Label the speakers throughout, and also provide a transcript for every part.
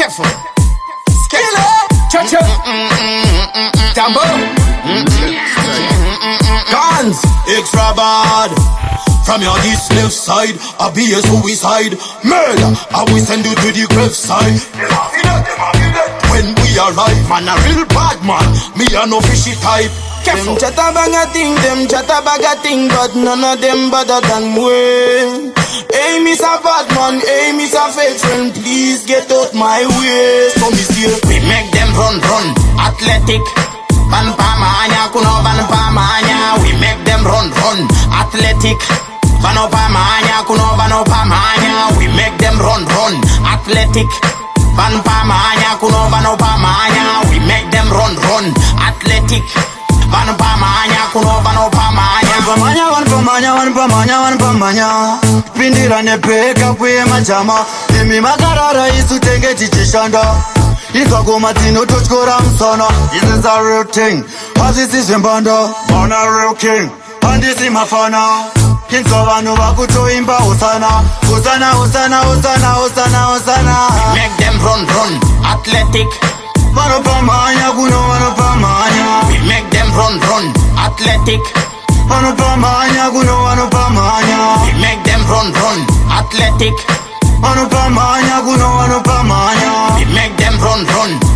Speaker 1: Careful. Cha-cha. Stambo. Gunz.
Speaker 2: Extra bad. From your this left side, I be a suicide. Murder, I will send you to the grave side. When we arrive, man, a real bad man. Me a no fishy type.
Speaker 1: Careful.
Speaker 2: Them chatta bag a thing, but none of them better than we. Hey, Miss a bad man, hey, Miss a fake friend, please get out my way. So me still,
Speaker 3: we make them run, athletic. Van pamanya, kuno van pamanya. We make them run, athletic. Vano pamanya, kuno vano pamanya. We make them run, athletic. Van pamanya, kuno vano pamanya. We make them run, athletic. Van pamanya, kuno vano pamanya.
Speaker 4: One pamanya. Pindira nepeka kwe majama. Imi makarara isu tenge chichishanda. Ikagoma tino tochkora msana. This is a real thing. This is Mbanda. On a real king. And this is Mafana. Kinsovanu wakutoimba Osana. Osana.
Speaker 3: Make them run, athletic.
Speaker 4: Vano pamanya, kuno vano pamanya.
Speaker 3: We make them run, athletic.
Speaker 4: Vano pamanya, kuno vano pamanya.
Speaker 3: We make them run, athletic.
Speaker 4: Vano pamanya, kuno vano pamanya.
Speaker 3: We make them run,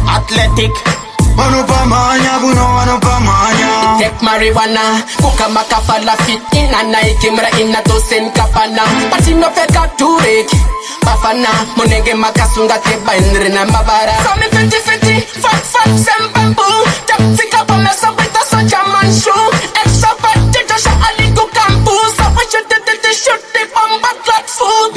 Speaker 3: athletic.
Speaker 4: Vano pamanya, kuno vano pamanya.
Speaker 5: Take marijuana, kuka makafala fit in a night, kimra in a dozen kapana. But in no feka turek, bafana, monege makasunga teba in mabara. From me 50, fat, sem bamboo. Tap fika pa mesa with a such a man shoe. Extra fat, just a aligo campus. I want you to shoot the bomb back like food.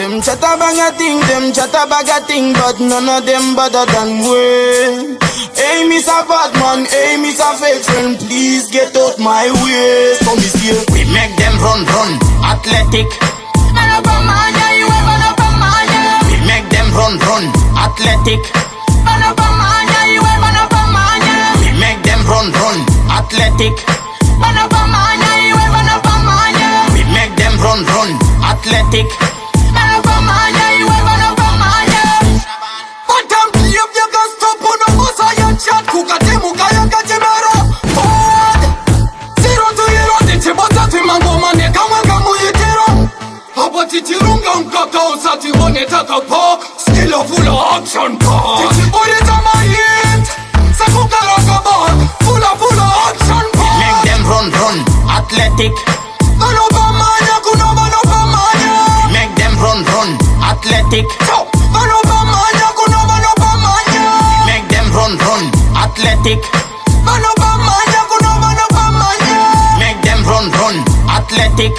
Speaker 2: them chatta bag a thing, but none of them better than we. Hey, Miss a bad man, hey, Miss a fake friend, please get out my way. So me still,
Speaker 3: we make them run, athletic.
Speaker 5: Manopamanya, you ever manopamanya.
Speaker 3: We make them run, athletic.
Speaker 5: Manopamanya, you ever manopamanya.
Speaker 3: We make them run, athletic.
Speaker 5: Manopamanya, you ever manopamanya.
Speaker 3: We make them run, athletic.
Speaker 5: Manopamanya, you ever manopamanya.
Speaker 4: But I'm clear, you can stop on the bus. I am chat, kukatimu kaya kachimera. Forward 0 to hero, tichibota timangoma nekama kamuyitira. Hapa tichirunga mkaka usati wanetaka pa. Skill full of action pa. Tichibori tama hit, sakukaraka ba. Full of action pa.
Speaker 3: We make them run, athletic.
Speaker 4: Manopamanya, kuno manopamanya.
Speaker 3: We make them run, athletic.
Speaker 4: Manopamanya, kuno manopamanya.
Speaker 3: We make them run, athletic.
Speaker 4: Manopamanya, kuno manopamanya.
Speaker 3: Make them run, athletic.